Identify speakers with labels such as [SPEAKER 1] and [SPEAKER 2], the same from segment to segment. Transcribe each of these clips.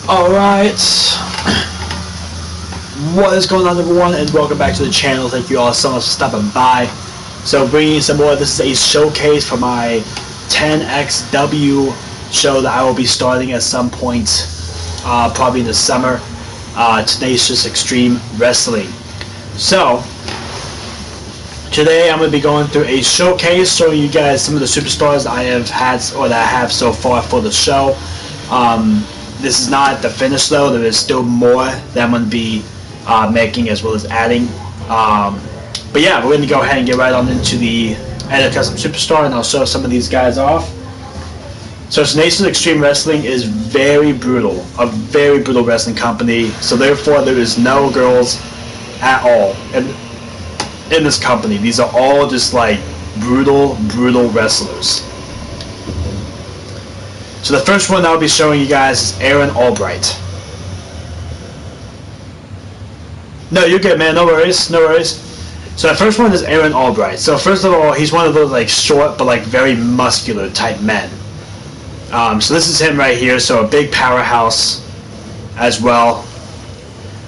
[SPEAKER 1] Alright, what is going on, everyone, and welcome back to the channel. Thank you all so much for stopping by. So bringing some more, this is a showcase for my 10XW show that I will be starting at some point, probably in the summer, Tenacious Extreme Wrestling. So, today I'm going to be going through a showcase showing you guys some of the superstars that I have had, or that I have so far for the show. This is not the finish though, there is still more that I'm going to be making as well as adding. But yeah, we're going to go ahead and get right on into the Edit Custom Superstar, and I'll show some of these guys off. So Tenacious Extreme Wrestling is very brutal, a very brutal wrestling company, so therefore there is no girls at all in this company. These are all just like brutal wrestlers. So the first one I'll be showing you guys is Aaron Albright. No, you're good, man. No worries. No worries. So the first one is Aaron Albright. So first of all, he's one of those like short but like very muscular type men. So this is him right here. So a big powerhouse as well.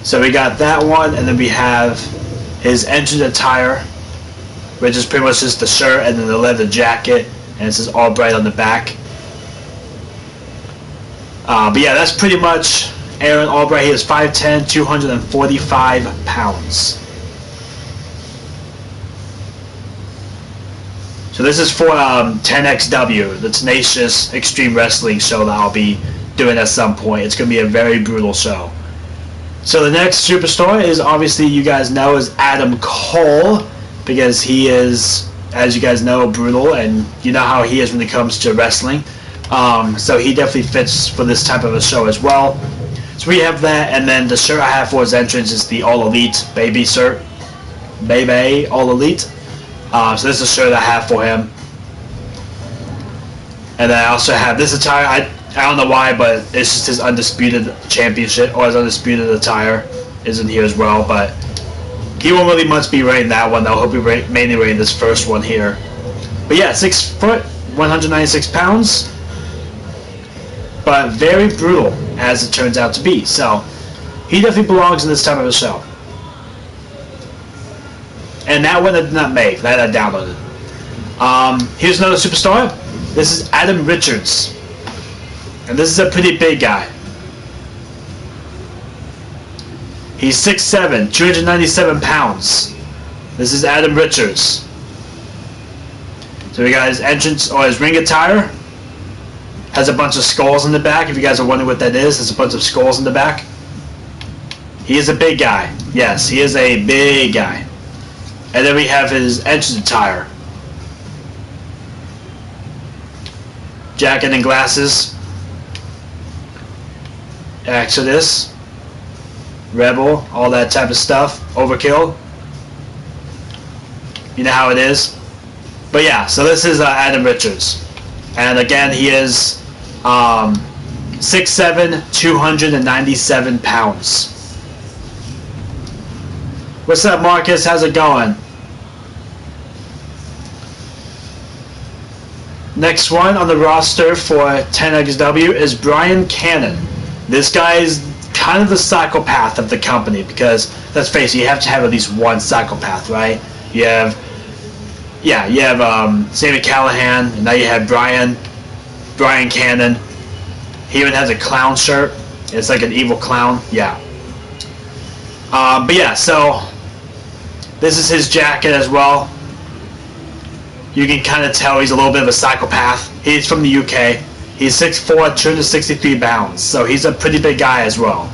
[SPEAKER 1] So we got that one, and then we have his entrance attire, which is pretty much just the shirt and then the leather jacket, and it says Albright on the back. But yeah, that's pretty much Aaron Albright. He is 5'10", 245 pounds. So this is for 10XW, the Tenacious Extreme Wrestling show that I'll be doing at some point. It's going to be a very brutal show. So the next superstar is, obviously you guys know, is Adam Cole, because he is, as you guys know, brutal, and you know how he is when it comes to wrestling. So he definitely fits for this type of a show as well. So we have that, and then the shirt I have for his entrance is the All Elite Baby shirt. Baby All Elite. So this is the shirt I have for him. And then I also have this attire. I don't know why, but it's just his Undisputed Championship, or his Undisputed attire is in here as well. But he won't really much be wearing that one, though. He'll be mainly wearing this first one here. But yeah, 6 foot, 196 pounds. But very brutal, as it turns out to be. So he definitely belongs in this type of a show. And that one I did not make, that I downloaded. Here's another superstar. This is Adam Richards. And this is a pretty big guy. He's 6'7", 297 pounds. This is Adam Richards. So we got his entrance, or his ring attire. Has a bunch of skulls in the back. If you guys are wondering what that is, there's a bunch of skulls in the back. He is a big guy. Yes, he is a big guy. And then we have his entrance attire. Jacket and glasses. Exodus. Rebel. All that type of stuff. Overkill. You know how it is. But yeah, so this is Adam Richards. And again, he is 6'7", 297 pounds. What's up, Marcus? How's it going? Next one on the roster for 10XW is Brian Cannon. This guy is kind of the psychopath of the company, because let's face it, you have to have at least one psychopath, right? You have Sami Callihan, and now you have Brian Cannon. He even has a clown shirt. It's like an evil clown. Yeah. But yeah, so this is his jacket as well. You can kind of tell he's a little bit of a psychopath. He's from the UK. He's 6'4", 263 pounds. So he's a pretty big guy as well.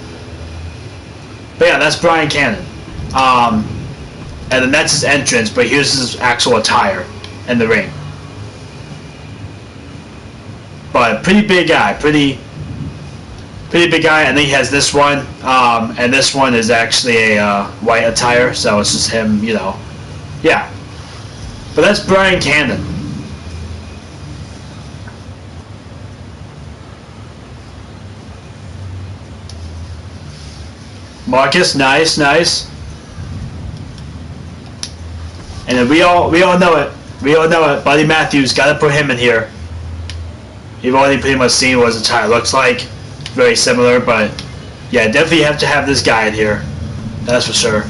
[SPEAKER 1] But yeah, that's Brian Cannon. And then that's his entrance, but here's his actual attire in the ring. But pretty big guy, pretty big guy. And then he has this one, and this one is actually a white attire, so it's just him, you know. Yeah. But that's Brian Cannon. Marcus, nice. And then we all know it. Buddy Matthews, gotta put him in here. You've already pretty much seen what his attire looks like. very similar, but yeah, definitely have to have this guy in here. That's for sure.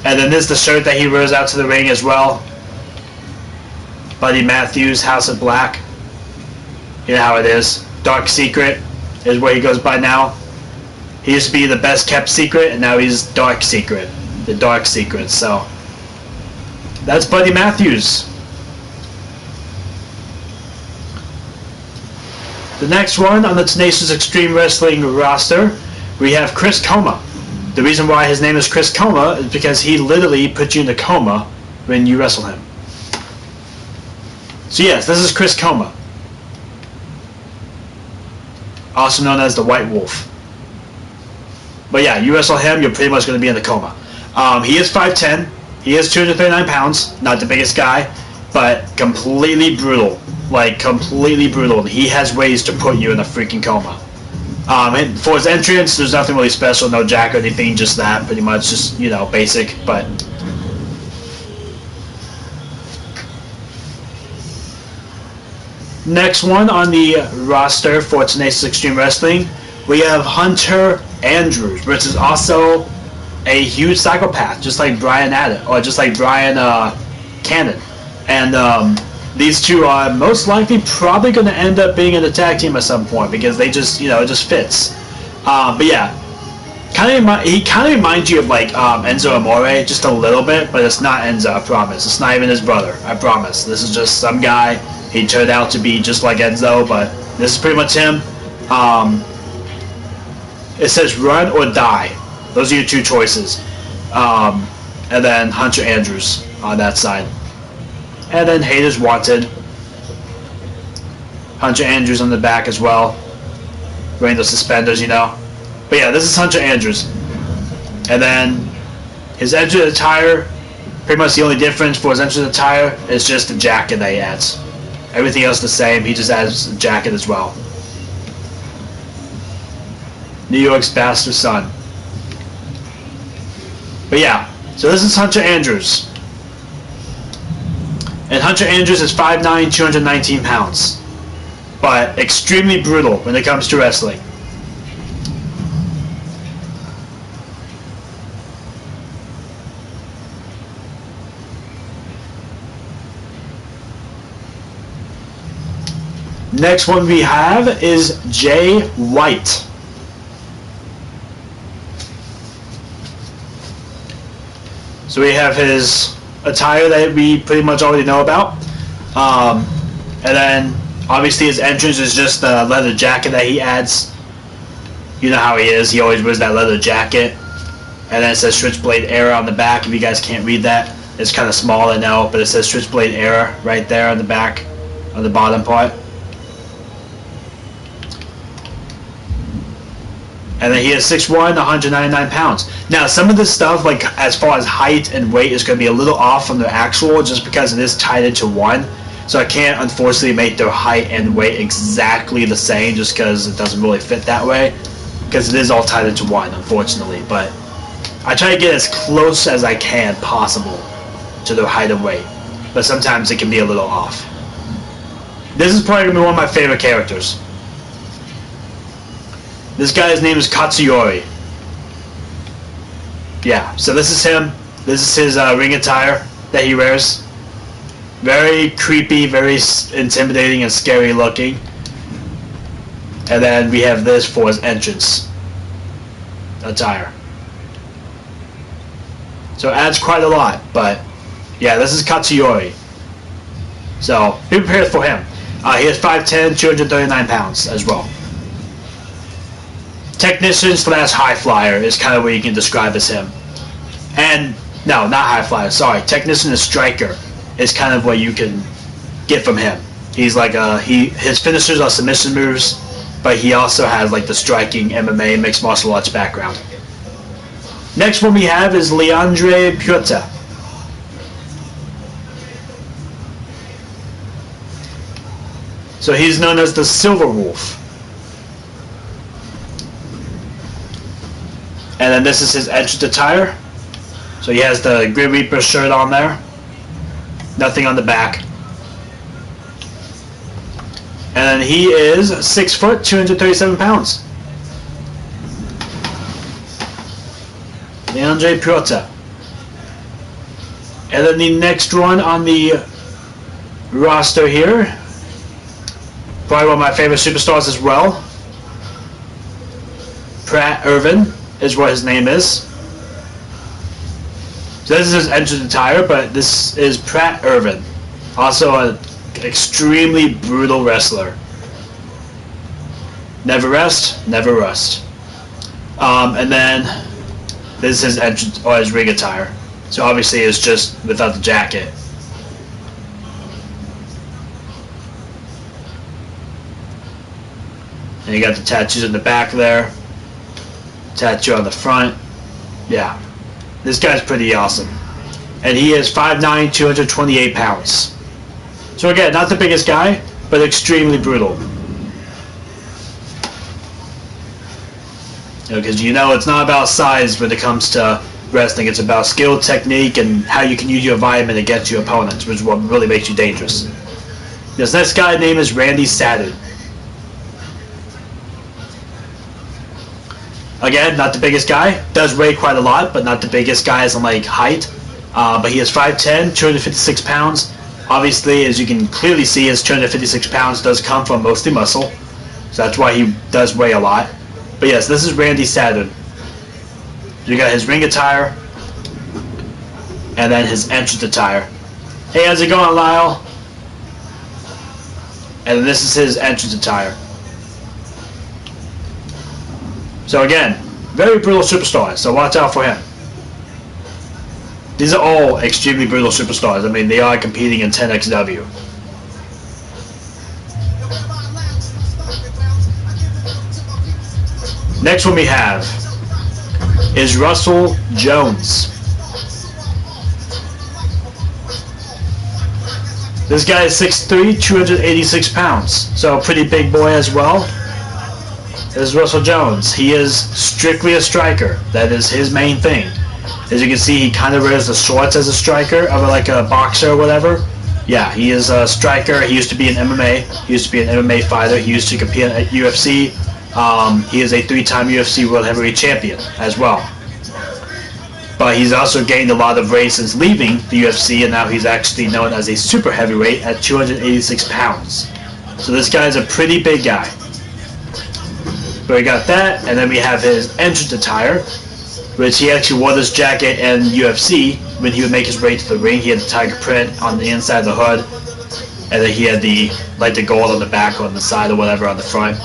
[SPEAKER 1] And then this is the shirt that he wears out to the ring as well. Buddy Matthews, House of Black. You know how it is. Dark Secret is what he goes by now. He used to be the best kept secret, and now he's Dark Secret. The Dark Secret, so. That's Buddy Matthews. The next one on the Tenacious Extreme Wrestling roster, we have Chris Coma. The reason why his name is Chris Coma is because he literally puts you in a coma when you wrestle him. So yes, this is Chris Coma, also known as the White Wolf. But yeah, you wrestle him, you're pretty much going to be in the coma. He is 5'10", he is 239 pounds, not the biggest guy, but completely brutal. Like, completely brutal. He has ways to put you in a freaking coma. And for his entrance, there's nothing really special, no jack or anything, just that, pretty much, just, you know, basic, but... Next one on the roster for Tenacious Extreme Wrestling, we have Hunter Andrews, which is also a huge psychopath, just like Brian Adams, or just like Brian Cannon. And these two are most likely probably going to end up being in the tag team at some point because they just, you know, it just fits. But yeah, he kind of reminds you of like Enzo Amore just a little bit, but it's not Enzo, I promise. It's not even his brother, I promise. This is just some guy. He turned out to be just like Enzo, but this is pretty much him. It says run or die. Those are your two choices. And then Hunter Andrews on that side. And then Haters Wanted. Hunter Andrews on the back as well. Wearing those suspenders, you know. But yeah, this is Hunter Andrews. And then his entrance attire, pretty much the only difference for his entrance attire is just the jacket that he adds. Everything else the same, he just adds a jacket as well. New York's bastard son. But yeah, so this is Hunter Andrews. And Hunter Andrews is 5'9", 219 pounds. But extremely brutal when it comes to wrestling. Next one we have is Jay White. So we have his attire that we pretty much already know about. And then obviously his entrance is just the leather jacket that he adds. You know how he is, he always wears that leather jacket. And then it says Switchblade Era on the back. If you guys can't read that, it's kind of small, I know, but it says Switchblade Era right there on the back, on the bottom part. And then he is 6'1", 199 pounds. Now, some of this stuff, like as far as height and weight, is going to be a little off from the actual, just because it is tied into one. So I can't, unfortunately, make their height and weight exactly the same, just because it doesn't really fit that way. Because it is all tied into one, unfortunately. But I try to get as close as I can possible to their height and weight. But sometimes it can be a little off. This is probably going to be one of my favorite characters. This guy's name is Katsuyori. Yeah, so this is him. This is his ring attire that he wears. Very creepy, very intimidating and scary looking. And then we have this for his entrance attire. So it adds quite a lot, but yeah, this is Katsuyori. So be prepared for him. He is 5'10", 239 pounds as well. Technician slash high flyer is kind of what you can describe as him. And no, not high flyer, sorry. Technician and striker is kind of what you can get from him. He's like his finishers are submission moves, but he also has like the striking MMA mixed martial arts background. Next one we have is Leandre Puerta. So he's known as the Silver Wolf. And then this is his entrance attire. So he has the Grim Reaper shirt on there. Nothing on the back. And he is 6 foot, 237 pounds. Leandre Piota. And then the next one on the roster here, probably one of my favorite superstars as well. Pratt Irvin is what his name is. So this is his entrance attire, but this is Pratt Irvin, also an extremely brutal wrestler. Never rest, never rust. And then this is his entrance or his ring attire. So obviously it's just without the jacket. And you got the tattoos in the back there. Tattoo on the front. Yeah. This guy's pretty awesome. And he is 5'9", 228 pounds. So again, not the biggest guy, but extremely brutal. Because it's not about size when it comes to wrestling. It's about skill, technique, and how you can use your environment against your opponents, which is what really makes you dangerous. This next guy's name is Randy Saturn. Again, not the biggest guy. Does weigh quite a lot, but not the biggest guy as in like height. But he is 5'10", 256 pounds. Obviously, as you can clearly see, his 256 pounds does come from mostly muscle. So that's why he does weigh a lot. But yes, this is Randy Saturn. You got his ring attire, and then his entrance attire. Hey, how's it going, Lyle? And this is his entrance attire. So again, very brutal superstars, so watch out for him. These are all extremely brutal superstars. I mean, they are competing in 10XW. Next one we have is Russell Jones. This guy is 6'3", 286 pounds, so a pretty big boy as well. This is Russell Jones. He is strictly a striker. That is his main thing. As you can see, he kind of wears the shorts as a striker, like a boxer or whatever. Yeah, he is a striker. He used to be an MMA. He used to be an MMA fighter. He used to compete at UFC. He is a 3-time UFC World Heavyweight Champion as well. But he's also gained a lot of weight since leaving the UFC, and now he's actually known as a super heavyweight at 286 pounds. So this guy's a pretty big guy. But we got that, and then we have his entrance attire, which he actually wore this jacket in UFC when he would make his way to the ring. He had the tiger print on the inside of the hood, and then he had the gold on the back or on the side or whatever on the front,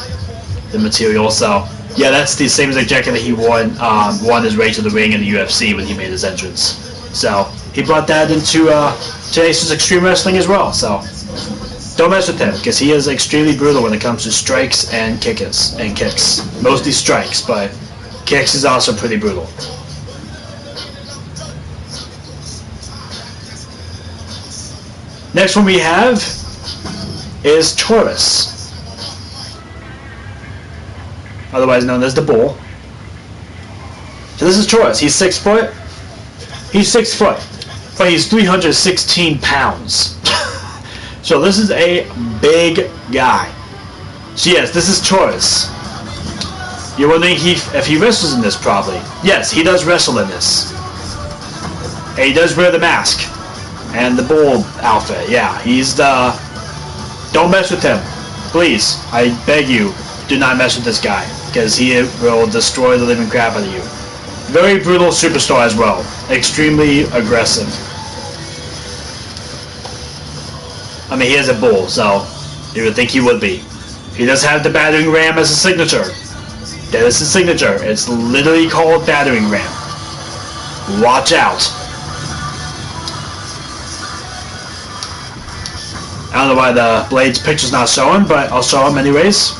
[SPEAKER 1] the material. So yeah, that's the same exact jacket that he won his way to the ring in the UFC when he made his entrance. So he brought that into today's Extreme Wrestling as well. So don't mess with him, because he is extremely brutal when it comes to strikes and kicks. Mostly strikes, but kicks is also pretty brutal. Next one we have is Taurus, otherwise known as the Bull. So this is Taurus. He's 6 foot. He's 6 foot, but he's 316 pounds. So this is a big guy. So yes, this is Taurus. You're wondering if he wrestles in this, probably. Yes, he does wrestle in this. And he does wear the mask and the bull outfit. Yeah, he's the... Don't mess with him. Please, I beg you, do not mess with this guy, because he will destroy the living crap out of you. Very brutal superstar as well. Extremely aggressive. I mean, he is a bull, so you would think he would be. He does have the battering ram as a signature. That is his signature. It's literally called battering ram. Watch out. I don't know why the Blade's picture's not showing, but I'll show him anyways.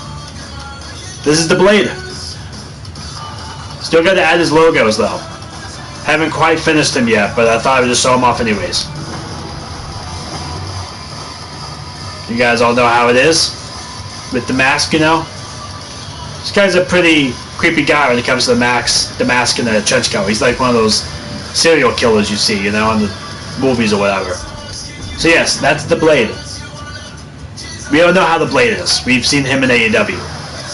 [SPEAKER 1] This is the Blade. Still got to add his logos though. Haven't quite finished him yet, but I thought I would just show him off anyways. You guys all know how it is with the mask, you know. This guy's a pretty creepy guy when it comes to the mask and the trench coat. He's like one of those serial killers you see, you know, in the movies or whatever. So yes, that's the Blade. We don't know how the Blade is. We've seen him in AEW.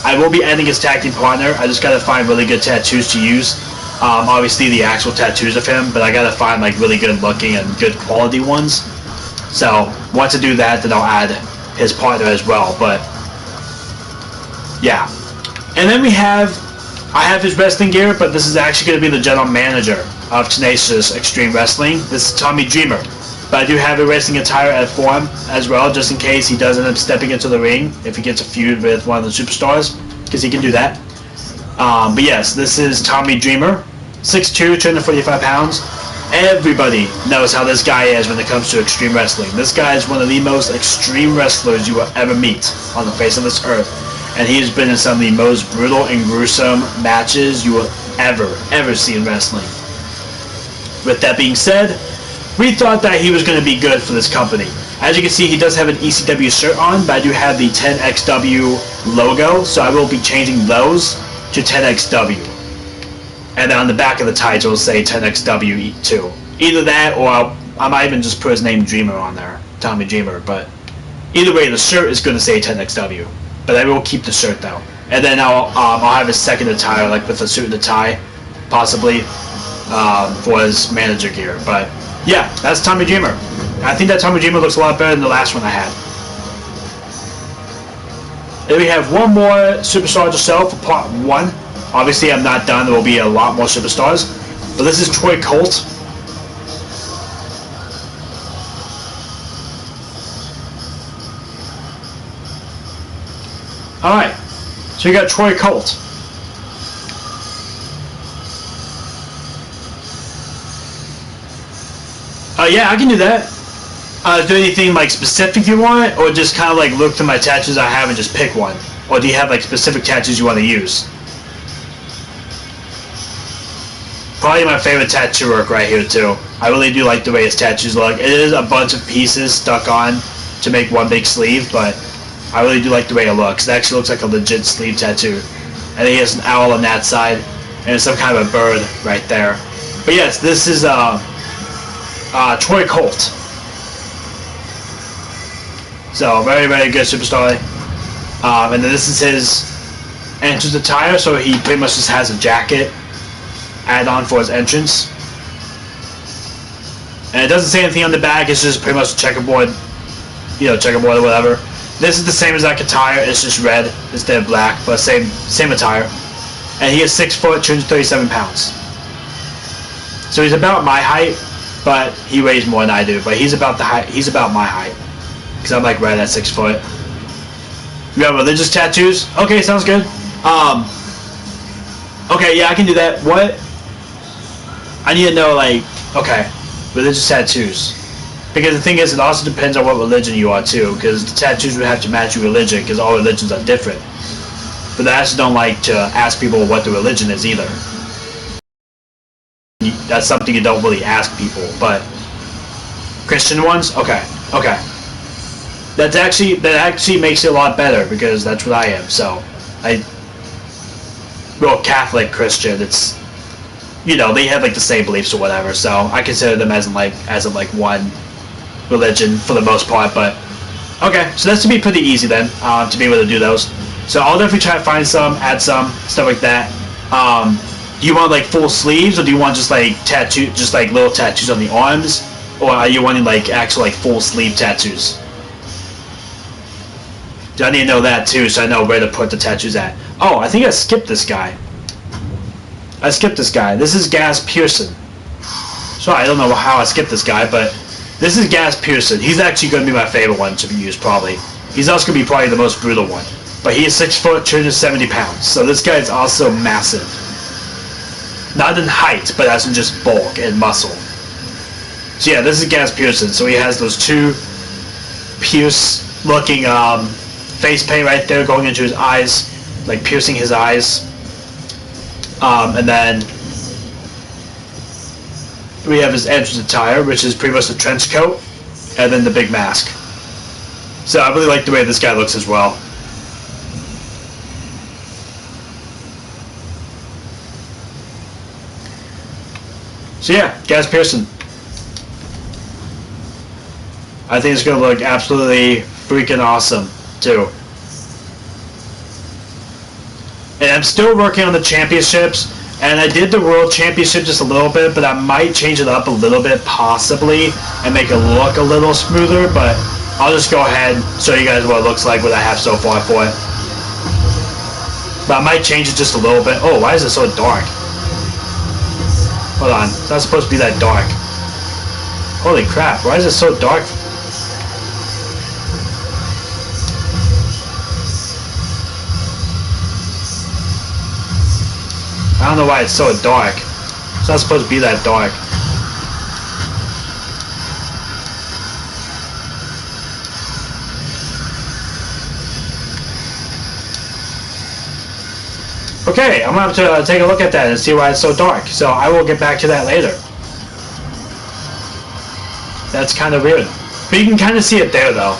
[SPEAKER 1] I will be ending his tag team partner. I just gotta find really good tattoos to use. Obviously the actual tattoos of him, but I gotta find like really good looking and good quality ones. So once I do that, then I'll add his partner as well. But yeah, and then I have his wrestling gear, but this is actually going to be the general manager of Tenacious Extreme Wrestling. This is Tommy Dreamer. But I do have a wrestling attire for him as well, just in case he does end up stepping into the ring, if he gets a feud with one of the superstars, because he can do that. But yes, this is Tommy Dreamer, 6'2", 245 pounds. Everybody knows how this guy is when it comes to extreme wrestling. This guy is one of the most extreme wrestlers you will ever meet on the face of this earth. And he has been in some of the most brutal and gruesome matches you will ever see in wrestling. With that being said, we thought that he was going to be good for this company. As you can see, he does have an ECW shirt on, but I do have the 10XW logo, so I will be changing those to 10XW. And then on the back of the title, it'll say 10XW too. Either that, or I might even just put his name Dreamer on there, Tommy Dreamer. But either way, the shirt is going to say 10XW. But I will keep the shirt though. And then I'll have his second attire, like with a suit and a tie, possibly, for his manager gear. But yeah, that's Tommy Dreamer. I think that Tommy Dreamer looks a lot better than the last one I had. Then we have one more Superstar to sell for part 1. Obviously, I'm not done. There will be a lot more Superstars. But this is Troy Colt. Alright, so we got Troy Colt. Yeah, I can do that. Is there anything like specific you want, or just kind of like look through my tattoos I have and just pick one? Or do you have like specific tattoos you want to use? Probably my favorite tattoo work right here too. I really do like the way his tattoos look. It is a bunch of pieces stuck on to make one big sleeve, but I really do like the way it looks. It actually looks like a legit sleeve tattoo. And he has an owl on that side, and some kind of a bird right there. But yes, this is Troy Colt. So very good superstar. And then this is his entrance attire. So he pretty much just has a jacket add-on for his entrance. And it doesn't say anything on the back. It's just pretty much a checkerboard, checkerboard or whatever. This is the same exact attire, it's just red instead of black, but same attire. And he is 6 foot, 237 pounds. So he's about my height, but he weighs more than I do. But he's about my height, because I'm like right at 6 foot. You have religious tattoos? Okay, sounds good. Okay, yeah, I can do that. What? I need to know, like, okay, religious tattoos. Because the thing is, it also depends on what religion you are too, because the tattoos would have to match your religion, because all religions are different. But I also don't like to ask people what the religion is either. That's something you don't really ask people, but Christian ones? Okay. That actually makes it a lot better, because that's what I am, so well, Catholic, Christian, it's, they have like the same beliefs or whatever, so I consider them as one religion for the most part. But okay, so that's to be pretty easy then, to be able to do those. So I'll definitely try to find some, add some, stuff like that. Do you want like full sleeves, or do you want just like little tattoos on the arms, or are you wanting like actual like full sleeve tattoos? I need to know that too, so I know where to put the tattoos at. Oh, I think I skipped this guy. This is Gaz Pearson. Sorry, I don't know how I skipped this guy, but this is Gaz Pearson. He's actually going to be my favorite one to be used, probably. He's also going to be probably the most brutal one. But he is 6 foot, 270 pounds. So this guy is also massive. Not in height, but as in just bulk and muscle. So yeah, this is Gaz Pearson. So he has those two Pierce-looking face paint right there going into his eyes, like piercing his eyes. And then we have his entrance attire, which is pretty much a trench coat, and then the big mask. So I really like the way this guy looks as well. So yeah, Gaz Pearson. I think it's going to look absolutely freaking awesome. too. And I'm still working on the championships, and I did the World Championship just a little bit, but I might change it up a little bit, possibly, and make it look a little smoother, but I'll just go ahead and show you guys what it looks like, what I have so far for it. But I might change it just a little bit. Oh, why is it so dark? Hold on, it's not supposed to be that dark. Holy crap, why is it so dark? I don't know why it's so dark. It's not supposed to be that dark. Okay, I'm going to have to take a look at that and see why it's so dark. So I will get back to that later. That's kind of weird. But you can kind of see it there, though.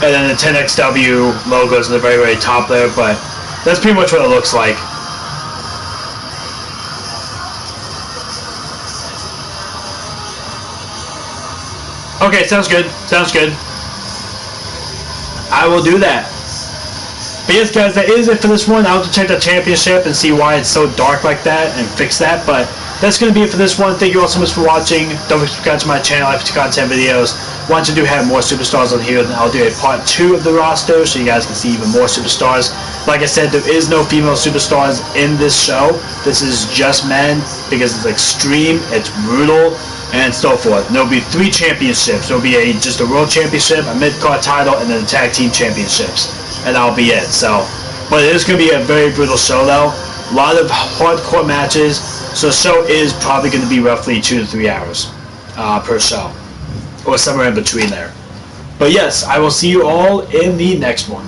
[SPEAKER 1] And then the 10XW logo is in the very, very top there, but that's pretty much what it looks like. Okay, sounds good. Sounds good. I will do that. But yes, guys, that is it for this one. I'll have to check the championship and see why it's so dark like that and fix that. But that's going to be it for this one. Thank you all so much for watching. Don't forget to subscribe to my channel. I have content videos. Once I do have more superstars on here, then I'll do a part 2 of the roster so you guys can see even more superstars. Like I said, there is no female superstars in this show. This is just men because it's extreme, it's brutal, and so forth. And there'll be 3 championships. There'll be just a world championship, a mid-card title, and then the tag team championships. And that'll be it. So, but it is going to be a very brutal show, though. A lot of hardcore matches. So the show is probably going to be roughly 2 to 3 hours per show, or somewhere in between there. But yes, I will see you all in the next one.